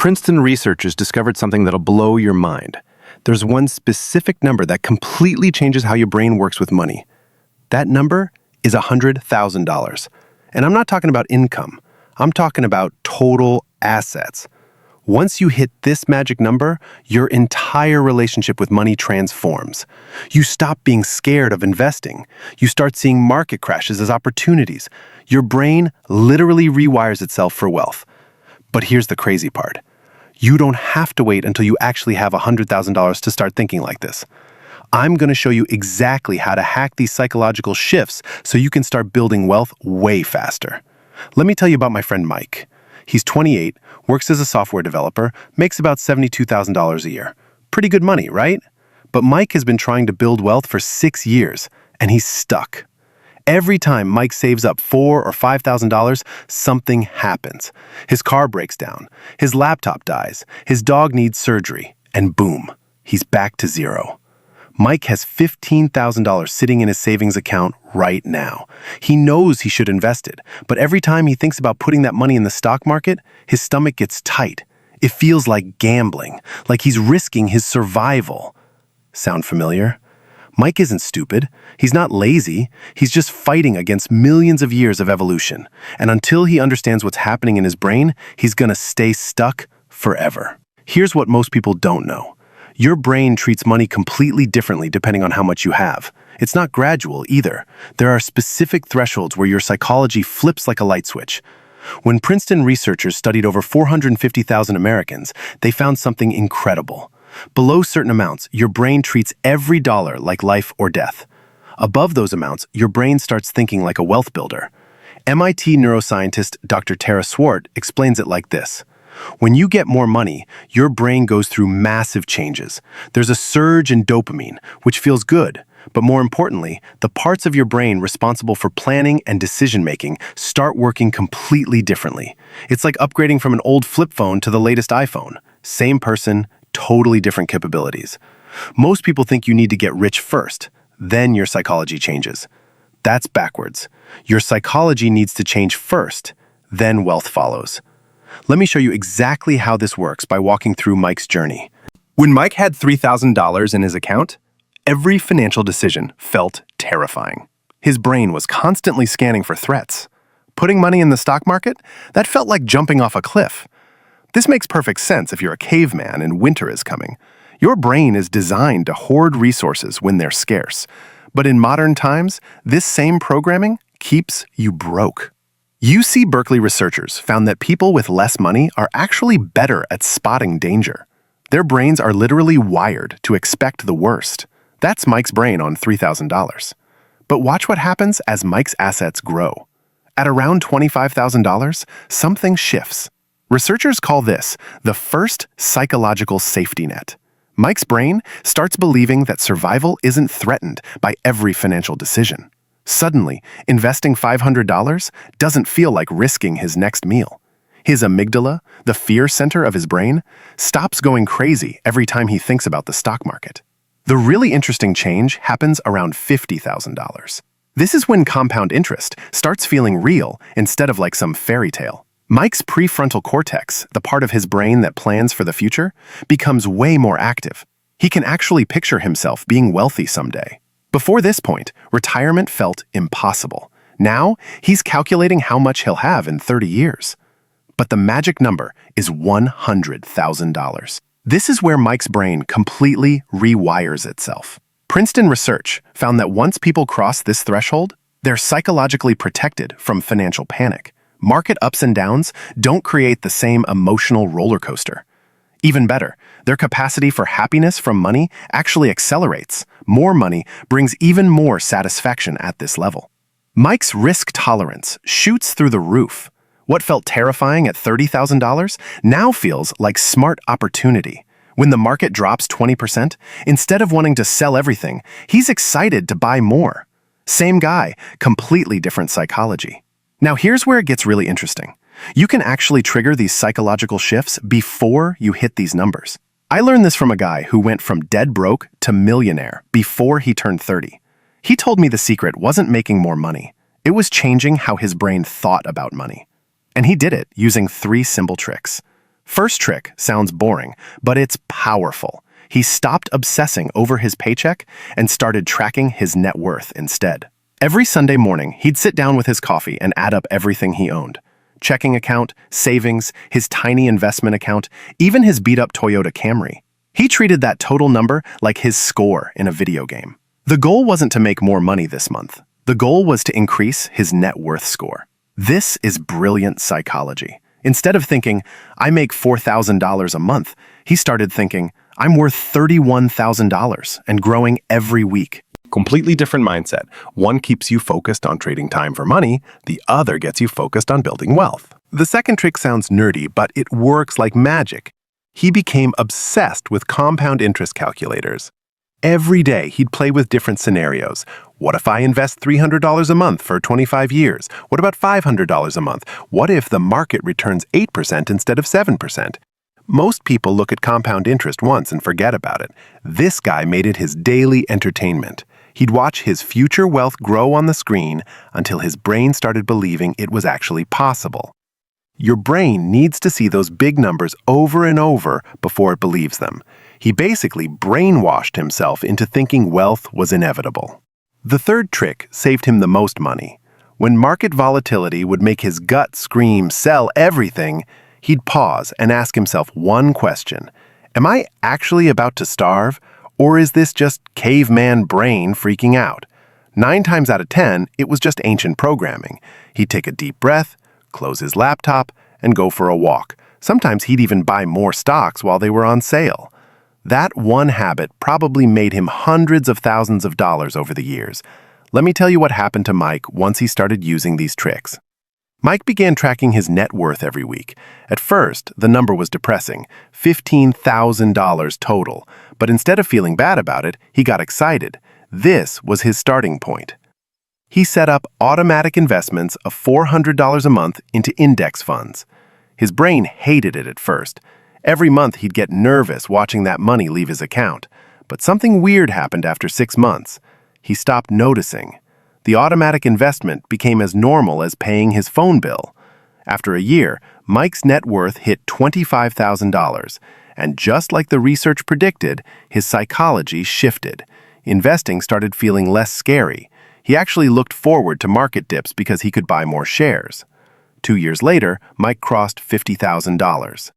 Princeton researchers discovered something that'll blow your mind. There's one specific number that completely changes how your brain works with money. That number is $100,000. And I'm not talking about income. I'm talking about total assets. Once you hit this magic number, your entire relationship with money transforms. You stop being scared of investing. You start seeing market crashes as opportunities. Your brain literally rewires itself for wealth. But here's the crazy part. You don't have to wait until you actually have $100,000 to start thinking like this. I'm going to show you exactly how to hack these psychological shifts so you can start building wealth way faster. Let me tell you about my friend Mike. He's 28, works as a software developer, makes about $72,000 a year. Pretty good money, right? But Mike has been trying to build wealth for 6 years, and he's stuck. Every time Mike saves up $4,000 or $5,000, something happens. His car breaks down, his laptop dies, his dog needs surgery, and boom, he's back to zero. Mike has $15,000 sitting in his savings account right now. He knows he should invest it, but every time he thinks about putting that money in the stock market, his stomach gets tight. It feels like gambling, like he's risking his survival. Sound familiar? Mike isn't stupid. He's not lazy. He's just fighting against millions of years of evolution. And until he understands what's happening in his brain, he's gonna stay stuck forever. Here's what most people don't know. Your brain treats money completely differently depending on how much you have. It's not gradual either. There are specific thresholds where your psychology flips like a light switch. When Princeton researchers studied over 450,000 Americans, they found something incredible. Below certain amounts, your brain treats every dollar like life or death. Above those amounts, your brain starts thinking like a wealth builder. MIT neuroscientist Dr. Tara Swart explains it like this. When you get more money, your brain goes through massive changes. There's a surge in dopamine, which feels good. But more importantly, the parts of your brain responsible for planning and decision-making start working completely differently. It's like upgrading from an old flip phone to the latest iPhone. Same person, totally different capabilities. Most people think you need to get rich first, then your psychology changes. That's backwards. Your psychology needs to change first, then wealth follows. Let me show you exactly how this works by walking through Mike's journey. When Mike had $3,000 in his account, every financial decision felt terrifying. His brain was constantly scanning for threats. Putting money in the stock market? That felt like jumping off a cliff. This makes perfect sense if you're a caveman and winter is coming. Your brain is designed to hoard resources when they're scarce. But in modern times, this same programming keeps you broke. UC Berkeley researchers found that people with less money are actually better at spotting danger. Their brains are literally wired to expect the worst. That's Mike's brain on $3,000. But watch what happens as Mike's assets grow. At around $25,000, something shifts. Researchers call this the first psychological safety net. Mike's brain starts believing that survival isn't threatened by every financial decision. Suddenly, investing $500 doesn't feel like risking his next meal. His amygdala, the fear center of his brain, stops going crazy every time he thinks about the stock market. The really interesting change happens around $50,000. This is when compound interest starts feeling real instead of like some fairy tale. Mike's prefrontal cortex, the part of his brain that plans for the future, becomes way more active. He can actually picture himself being wealthy someday. Before this point, retirement felt impossible. Now, he's calculating how much he'll have in 30 years. But the magic number is $100,000. This is where Mike's brain completely rewires itself. Princeton research found that once people cross this threshold, they're psychologically protected from financial panic. Market ups and downs don't create the same emotional roller coaster. Even better, their capacity for happiness from money actually accelerates. More money brings even more satisfaction at this level. Mike's risk tolerance shoots through the roof. What felt terrifying at $30,000 now feels like smart opportunity. When the market drops 20%, instead of wanting to sell everything, he's excited to buy more. Same guy, completely different psychology. Now here's where it gets really interesting. You can actually trigger these psychological shifts before you hit these numbers. I learned this from a guy who went from dead broke to millionaire before he turned 30. He told me the secret wasn't making more money. It was changing how his brain thought about money. And he did it using 3 simple tricks. First trick sounds boring, but it's powerful. He stopped obsessing over his paycheck and started tracking his net worth instead. Every Sunday morning, he'd sit down with his coffee and add up everything he owned. Checking account, savings, his tiny investment account, even his beat-up Toyota Camry. He treated that total number like his score in a video game. The goal wasn't to make more money this month. The goal was to increase his net worth score. This is brilliant psychology. Instead of thinking, I make $4,000 a month, he started thinking, I'm worth $31,000 and growing every week. Completely different mindset. One keeps you focused on trading time for money, the other gets you focused on building wealth. The second trick sounds nerdy, but it works like magic. He became obsessed with compound interest calculators. Every day, he'd play with different scenarios. What if I invest $300 a month for 25 years? What about $500 a month? What if the market returns 8% instead of 7%? Most people look at compound interest once and forget about it. This guy made it his daily entertainment. He'd watch his future wealth grow on the screen until his brain started believing it was actually possible. Your brain needs to see those big numbers over and over before it believes them. He basically brainwashed himself into thinking wealth was inevitable. The third trick saved him the most money. When market volatility would make his gut scream, sell everything, he'd pause and ask himself one question. Am I actually about to starve? Or is this just caveman brain freaking out? 9 times out of 10, it was just ancient programming. He'd take a deep breath, close his laptop, and go for a walk. Sometimes he'd even buy more stocks while they were on sale. That one habit probably made him hundreds of thousands of dollars over the years. Let me tell you what happened to Mike once he started using these tricks. Mike began tracking his net worth every week. At first, the number was depressing, $15,000 total. But instead of feeling bad about it, he got excited. This was his starting point. He set up automatic investments of $400 a month into index funds. His brain hated it at first. Every month he'd get nervous watching that money leave his account. But something weird happened after 6 months. He stopped noticing. The automatic investment became as normal as paying his phone bill. After a year, Mike's net worth hit $25,000. And just like the research predicted, his psychology shifted. Investing started feeling less scary. He actually looked forward to market dips because he could buy more shares. 2 years later, Mike crossed $50,000.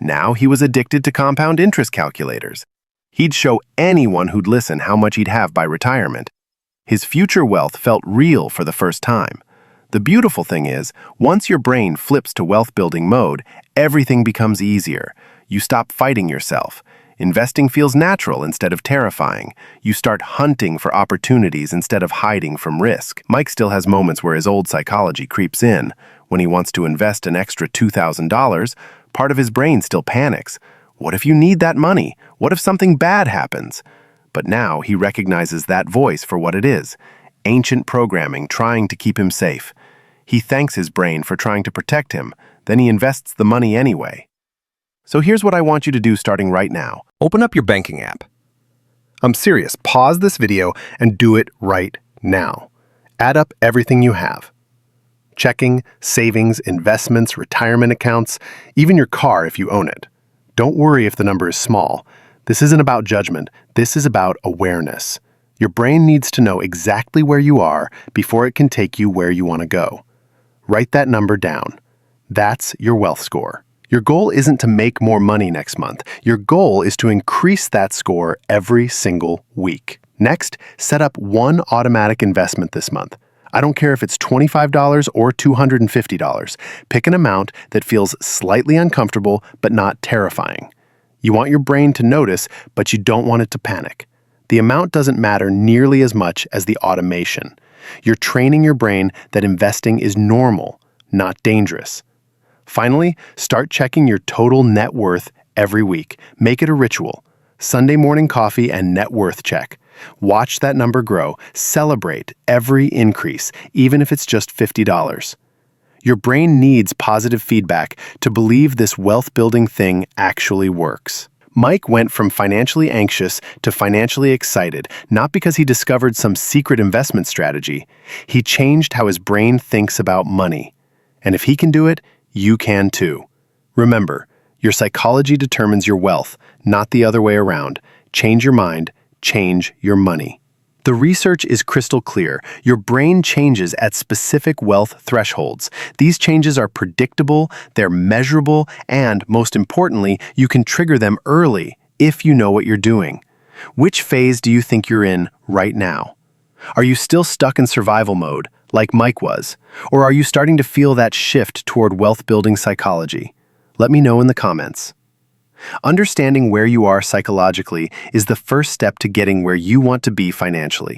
Now he was addicted to compound interest calculators. He'd show anyone who'd listen how much he'd have by retirement. His future wealth felt real for the first time. The beautiful thing is, once your brain flips to wealth-building mode, everything becomes easier. You stop fighting yourself. Investing feels natural instead of terrifying. You start hunting for opportunities instead of hiding from risk. Mike still has moments where his old psychology creeps in. When he wants to invest an extra $2,000, part of his brain still panics. What if you need that money? What if something bad happens? But now he recognizes that voice for what it is, ancient programming trying to keep him safe. He thanks his brain for trying to protect him, then he invests the money anyway. So here's what I want you to do starting right now. Open up your banking app. I'm serious, pause this video and do it right now. Add up everything you have. Checking, savings, investments, retirement accounts, even your car if you own it. Don't worry if the number is small. This isn't about judgment, this is about awareness. Your brain needs to know exactly where you are before it can take you where you want to go. Write that number down. That's your wealth score. Your goal isn't to make more money next month. Your goal is to increase that score every single week. Next, set up one automatic investment this month. I don't care if it's $25 or $250. Pick an amount that feels slightly uncomfortable but not terrifying. You want your brain to notice, but you don't want it to panic. The amount doesn't matter nearly as much as the automation. You're training your brain that investing is normal, not dangerous. Finally, start checking your total net worth every week. Make it a ritual. Sunday morning coffee and net worth check. Watch that number grow. Celebrate every increase, even if it's just $50. Your brain needs positive feedback to believe this wealth-building thing actually works. Mike went from financially anxious to financially excited, not because he discovered some secret investment strategy. He changed how his brain thinks about money. And if he can do it, you can too. Remember, Your psychology determines your wealth, not the other way around. Change your mind, change your money. The research is crystal clear. Your brain changes at specific wealth thresholds. These changes are predictable, they're measurable, and, most importantly, you can trigger them early if you know what you're doing. Which phase do you think you're in right now? Are you still stuck in survival mode, like Mike was? Or are you starting to feel that shift toward wealth-building psychology? Let me know in the comments. Understanding where you are psychologically is the first step to getting where you want to be financially.